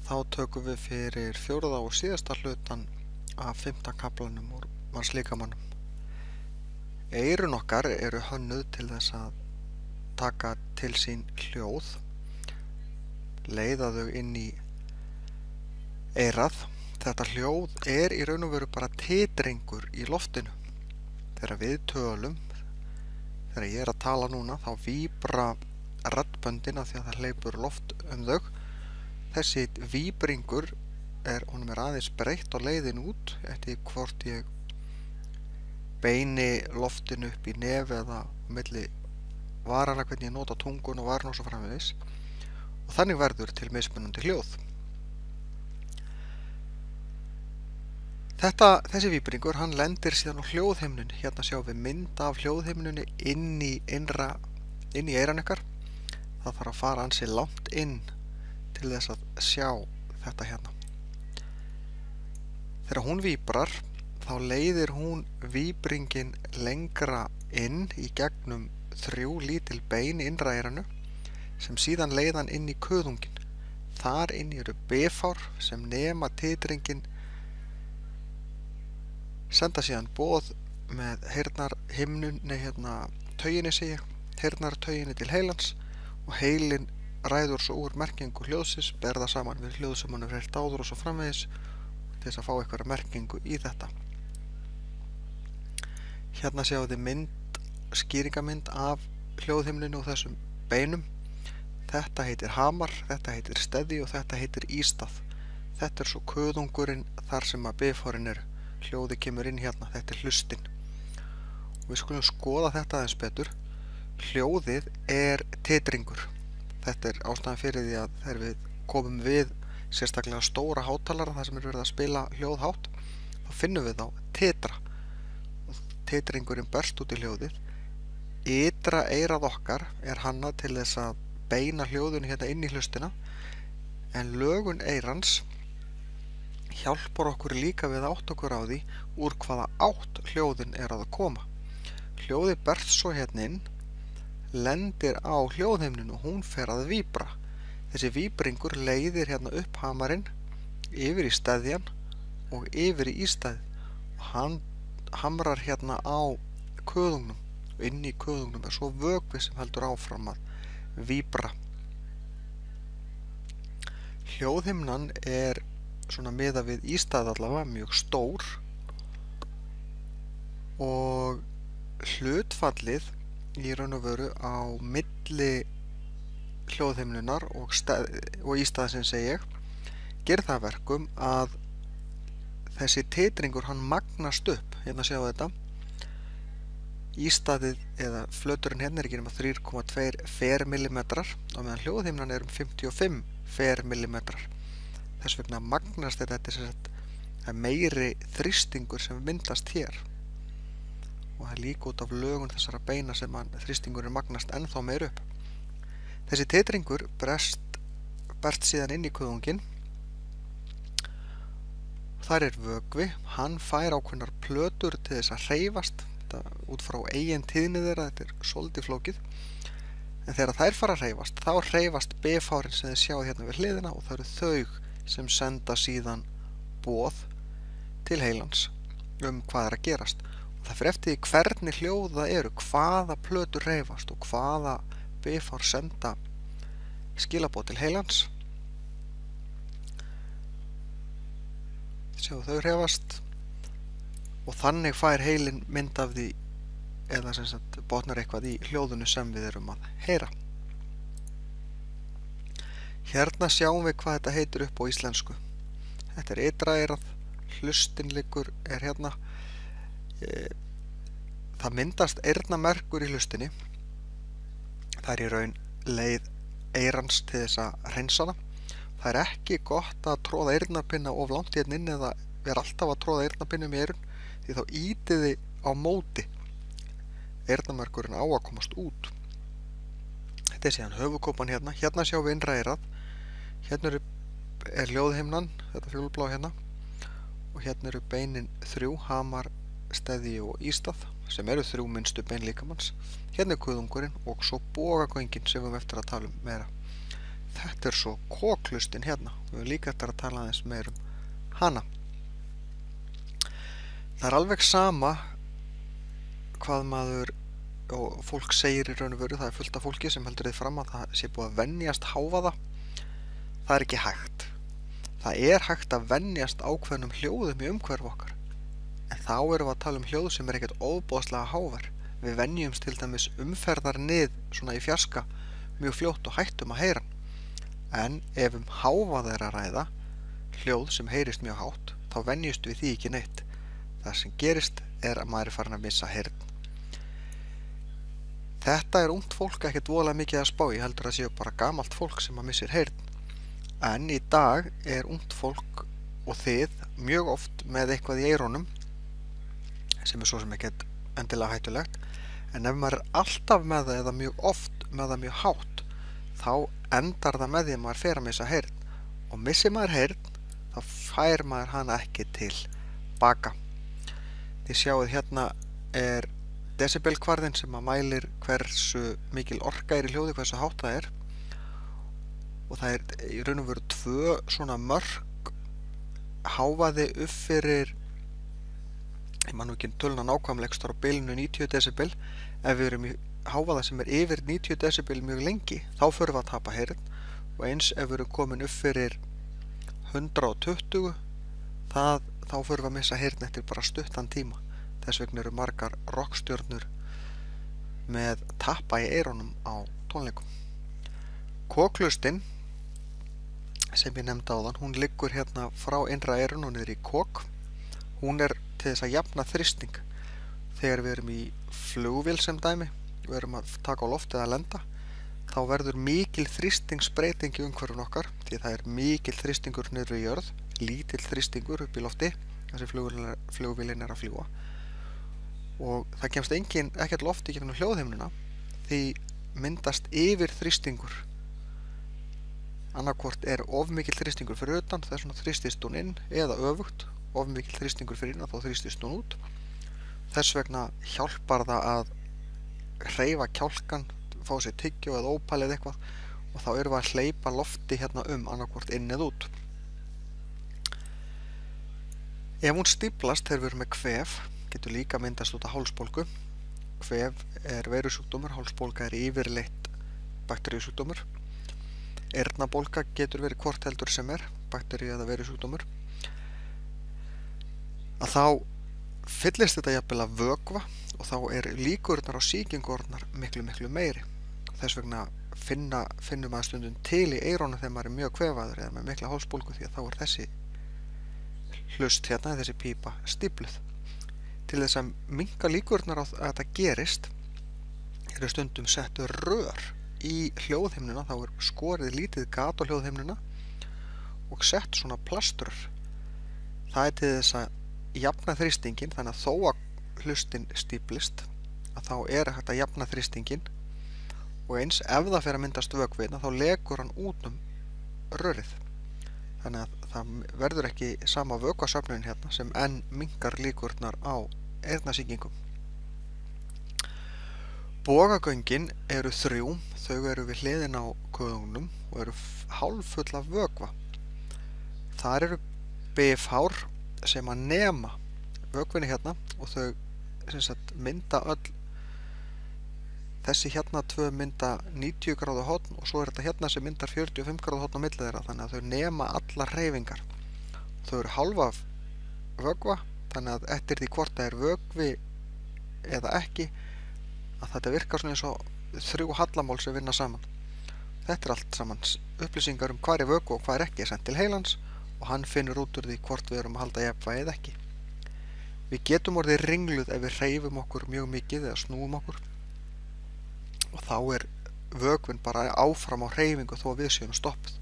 Þá tökum við fyrir fjórða og síðasta hlutan af 5. kaflanum úr mannslíkamanum. Eyrun okkar eru hönnuð til þess að taka til sín hljóð, leiða þau inn í eyrað. Þetta hljóð er í raun og veru bara titringur í loftinu. Þegar við tölum, þegar ég er að tala núna, þá víbra raddböndin af því að það hleypur loft um þau. Þessi víbringur honum er aðeins breytt á leiðin út eftir hvort ég beini loftinu upp í nef eða milli varana, hvernig ég nota tungun og varin og svo framvegis. Og þannig verður til mismunandi hljóð. Þessi víbringur, hann lendir síðan á hljóðhimnunni. Hérna sjáum við mynd af hljóðhimnunni inn í eyran ykkar. Það þarf að fara ansi langt inn til þess að sjá þetta hérna. Þegar hún víbrar, þá leiðir hún víbringin lengra inn í gegnum 3 lítil bein í innra eyranu sem síðan leiðan inn í kuðunginn. Þar inni eru bifár sem nema titringin, senda síðan boð með tauginni heyrnartauginni til heilans og heilin ræður svo úr merkingu hljóðsins, ber það saman við hljóð sem hann hefur heyrt áður og svo framvegis til þess að fá einhverja merkingu í þetta. Hérna sjáum við skýringamynd af hljóðhimnunni og þessum beinum. Þetta heitir hamar, þetta heitir steði og þetta heitir ístað. Þetta er svo kuðungurinn þar sem að bifárin eru. Hljóði kemur inn hérna, þetta er hlustin. Og við skulum skoða þetta aðeins betur. Hljóðið er titringur. Þetta er ástæðan fyrir því að þegar við komum við sérstaklega stóra hátalara þar sem er verið að spila hljóð hátt, þá finnum við þá titra. Titringurinn berst út í hljóðið. Ytra eyrað okkar er hannað til þess að beina hljóðinu hérna inn í hlustina, en lögun eyrans hjálpar okkur líka við að átta okkur á því úr hvaða átt hljóðin er að koma. Hljóðið berst svo hérna inn, lendir á hljóðhimninu og hún fer að víbra. Þessi víbringur leiðir hérna upp hamarinn, yfir í steðjan og yfir í ístæðið. Og hann hamrar hérna á kuðungnum og inn í kuðungnum er svo vökvi sem heldur áfram að víbra. Hljóðhimnan er svona miðað við ístæðið allavega mjög stór og hlutfallið í raun og veru á milli hljóðhimnunar og ístæðisins gerir það verkum að þessi titringur hann magnast upp. Hérna sjáum við þetta. Ístæðið eða flöturinn hérna er ekki nema 3,2 fermillimetrar og meðan hljóðhimnan er 55 fermillimetrar. Þess vegna magnast þetta er meiri þrýstingur sem myndast hér. Og það er líka út af lögun þessara beina sem þrýstingurinn magnast ennþá meir upp. Þessi titringur berst síðan inn í kuðunginn. Þar er vökvi, hann fær ákveðnar plötur til þess að hreyfast. Þetta út frá eigin tíðni þeirra, þetta er svolítið flókið. En þegar þær fara að hreyfast, þá hreyfast bifárin sem þið sjáðu hérna við hliðina og það eru þau sem senda síðan boð til heilans hvað er að gerast. Það fyrir eftir því hvernig hljóð það eru, hvaða plötur hreyfast og hvaða bifár senda skilaboð til heilans. Sjáu þau hreyfast og þannig fær heilin mynd af því eða sem sagt botnar eitthvað í hljóðunu sem við erum að heyra. Hérna sjáum við hvað þetta heitir upp á íslensku. Þetta er ytra eyrað, hlustin liggur er hérna. Það myndast eyrnamerkur í hlustinni. Það er í raun leið eyrans til þess að hreinsa hana. Það er ekki gott að tróða eyrnapinna of langt hérna inn eða vera alltaf að tróða eyrnapinnum í eyrun því þá ýtið þið á móti. Eyrnamerkurinn á að komast út. Þetta er síðan höfuðkúpan hérna. Hérna sjáum við innra eyrað. Hérna er hljóðhimnan, þetta fjólblá hérna. Og hérna eru beinin 3, hamar, steði og ístað, sem eru 3 minnstu bein líkamanns. Hérna er kuðungurinn og svo bogagöngin sem við eftir að tala um meira. Þetta er svo koklustin hérna. Við höfum líka eftir að tala aðeins meir hana. Það er alveg sama hvað maður og fólk segir í raun og veru. Það er fullt af fólki sem heldur þið fram að það sé búið að venjast hávaða. Það er ekki hægt. Það er hægt að venjast ákveðnum hljóðum í umhverfi okkar. En þá erum við að tala hljóð sem er ekkert ofboðslega hávær. Við venjumst til dæmis umferðarnið svona í fjarska mjög fljótt og hættum að heyra. En ef hávað er að ræða, hljóð sem heyrist mjög hátt, þá venjumst við því ekki neitt. Það sem gerist er að maður er farin að missa heyrn. Þetta er ungt fólk ekkert voðalega mikið að spá í, heldur að séu bara gamalt fólk sem að missir heyrn. En í dag er ungt fólk og þið mjög oft með eitthvað í eyrunum, sem er svo sem ekkert endilega hættulegt, en ef maður er alltaf með það eða mjög oft með það mjög hátt, þá endar það með því að maður fer að missa heyrn. Og missi maður heyrn, þá fær maður hana ekki til baka. Þið sjáuð hérna er desibelkvarðinn sem að mælir hversu mikil orka er í hljóði, hversu hátt það er. Og það er í raun og veru 2 svona mörk hávaði upp fyrir, ég man nú ekki töluna nákvæmlega, står á bilinu 90 desibel. Ef við erum í hávaða sem er yfir 90 desibel mjög lengi, þá förum við að tapa heyrn. Og eins ef við erum komin upp fyrir 120, þá förum við að missa heyrn eftir bara stuttan tíma. Þess vegna eru margar rockstjörnur með tappa í eyrunum á tónleikum. Koklustin sem ég nefndi áðan, hún liggur hérna frá innra eyrun og niður í kok. Hún er til þess að jafna þrýsting. Þegar við erum í flugvél sem dæmi, við erum að taka á loft eða lenda, þá verður mikil þrýstingsbreyting í umhverfinu okkar, því það er mikil þrýstingur niður í jörð, lítill þrýstingur upp í lofti, þessi flugvélin er að fljúga. Og það kemst ekkert loft í gegnum hljóðhimnuna, því myndast yfir þrýstingur. Annarkvort er of mikil þrýstingur fyrir utan, þess vegna þrýstist hún inn, eða öfugt, of mikil þrýstingur fyrir inn og þá þrýstist hún út. Þess vegna hjálpar það að hreyfa kjálkan, fá sér tyggjó eða ópal eða eitthvað, og þá erum við að hleypa lofti hérna annarkvort inn eða út. Ef hún stíflast þegar við erum með kvef, getur líka myndast út af hálsbólgu. Kvef er veirusjúkdómur, hálsbólga er yfirleitt bakteríusjúkdómur. Eyrnabólga getur verið hvort heldur sem er, bakteríu eða veirusjúkdómur. Að þá fyllist þetta jafnvel af vökva og þá er líkurnar á sýkingu orðnar miklu meiri. Þess vegna finnum maður stundum til í eyrunum þegar maður er mjög kvefaður eða með mikla hálsbólgu, því að þá er þessi hlust hérna, þessi pípa stífluð. Til þess að minnka líkurnar á að þetta gerist eru stundum settur rör í hljóðhimnuna, þá er skorið lítið gat á hljóðhimnuna og sett svona plaströr. Það er til þess að jafna þrýstingin, þannig að þó að hlustin stíflist, að þá er hægt að jafna þrýstingin, og eins ef það fer að myndast vökvina þá legur hann út rörið. Þannig að það verður ekki sama vökvasöfnun hérna sem enn minnkar líkurnar á eyrnasýkingum. Bogagöngin eru 3, þau eru við hliðina á kuðungnum og eru hálffull af vökva. Þar eru bifhár sem að nema vökvinni hérna og þau sem sagt mynda öll, þessi hérna 2 mynda 90 gráðu horn og svo er þetta hérna sem myndar 45 gráðu horn á milli þeirra, þannig að þau nema allar hreyfingar. Þau eru hálfa vökva, þannig að eftir því hvort það er vökvi eða ekki, að þetta virkar svona eins og 3 hallamál sem vinna saman. Þetta er allt saman upplýsingar hvað er vökvi og hvað er ekki sent til heilans og hann finnur út úr því hvort við erum að halda jafnvægi eða ekki. Við getum orðið ringluð ef við hreyfum okkur mjög mikið eða snúum okkur og þá er vökvin bara áfram á hreyfingu þó að við séum stoppuð.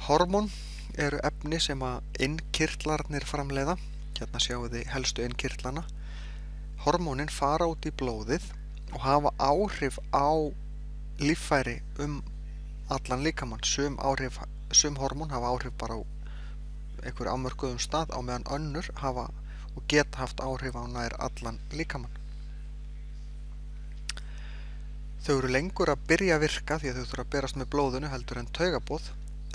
Hormón eru efni sem að innkirtlarnir framleiða. Hérna sjáum við helstu innkirtlana. Hormónin fara út í blóðið og hafa áhrif á líffæri allan líkamann. Sum hormón hafa áhrif bara á einhverju afmörkuðum stað á meðan önnur hafa og geta haft áhrif á nær allan líkamann. Þau eru lengur að byrja að virka því að þau þurfa að berast með blóðinu heldur en taugaboð,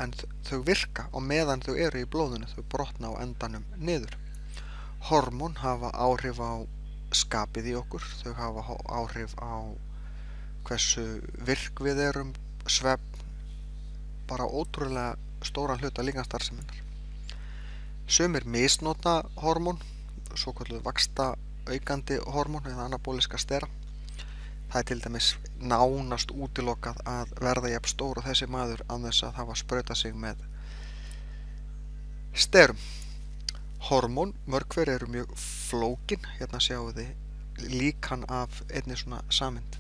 en þau virka á meðan þau eru í blóðinu, þau brotna á endanum niður. Hormón hafa áhrif á skapið í okkur, þau hafa áhrif á hversu virk við erum, svefn, bara ótrúlega stóran hluta líkamsstarfseminnar. Sumir misnota hormón, svokölluð vaxtaaukandi hormón eða anabóliska stera. Það er til dæmis nánast útilokað að verða jafn stór og þessi maður án þess að hafa sprautað sig með sterum. Hormón, mörg hver eru mjög flókin, hérna sjáum þið líkan af einni svona sameind.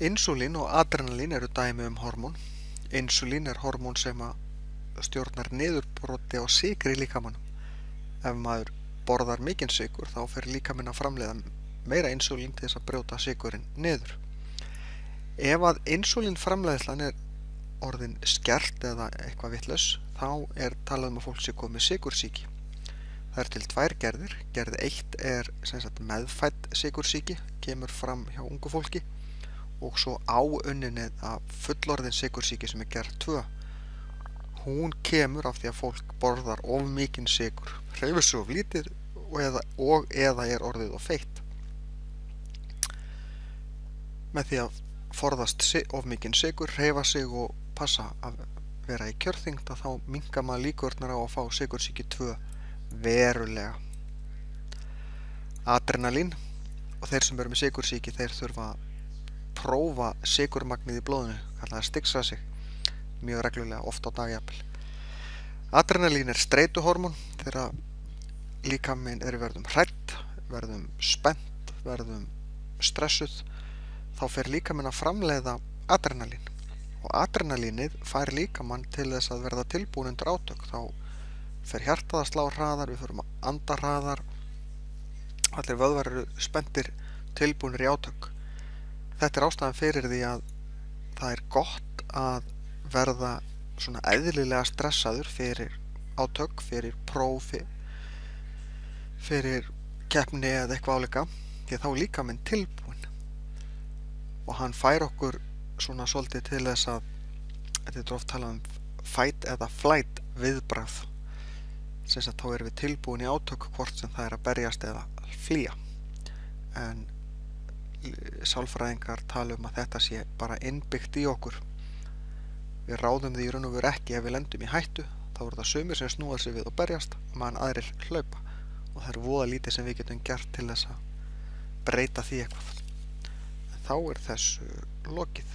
Insúlín og adrenalín eru dæmi hormón. Insúlín er hormón sem að stjórnar niðurbroti á sykri í líkamanum. Ef maður borðar mikinn sykur þá fer líkaminn að framleiða meira insúlín til þess að brjóta sykurinn niður. Ef að insúlín framleiðslan er orðin skert eða eitthvað vitlaus, þá er talað að fólk sé komið sykursýki. Það er til tvær gerðir. Gerð 1 er sem sagt meðfædd sykursýki, kemur fram hjá ungu fólki, og svo áunninni af fullorðin sykursýki sem er gerð 2. Hún kemur af því að fólk borðar of mikinn sykur, hreyfir sig of lítið eða er orðið of feitt. Með því að forðast of mikinn sykur, hreyfa sig og passa að vera í kjörþyngd, þá minnkar maður líkurnar á að fá sykursýki 2 verulega. Adrenalín, og þeir sem eru með sykursýki, þeir þurfa að prófa sykurmagnið í blóðinu, kallað að stigsa sig, mjög reglulega, oft á dag jafnvel. Adrenalín er streituhormón. Þegar líkaminn verðum hrædd, verðum spennt, verðum stressuð, þá fer líkaminn að framleiða adrenalín. Og adrenalínið fær líkamann til þess að verða tilbúin undir átök. Þá fer hjartað að slá hraðar, við förum að anda hraðar, allir vöðvar eru spenntir, tilbúinir í átök. Þetta er ástæðan fyrir því að það er gott að verða svona eðlilega stressaður fyrir átök, fyrir prófi, fyrir keppni eða eitthvað álíka, því að þá er líkaminn tilbúinn. Og hann fær okkur svona svolítið til þess að, þetta er oft talað fight eða flight viðbragð, sem að þá erum við tilbúin í átök hvort sem það er að berjast eða flýja. En sálfræðingar tala að þetta sé bara innbyggt í okkur. Við ráðum því í raun og veru ekki. Ef við lendum í hættu, þá eru það sumir sem snúa sig við og berjast, meðan aðrir hlaupa, og það er voða lítið sem við getum gert til þess að breyta því eitthvað. En þá er þessu lokið.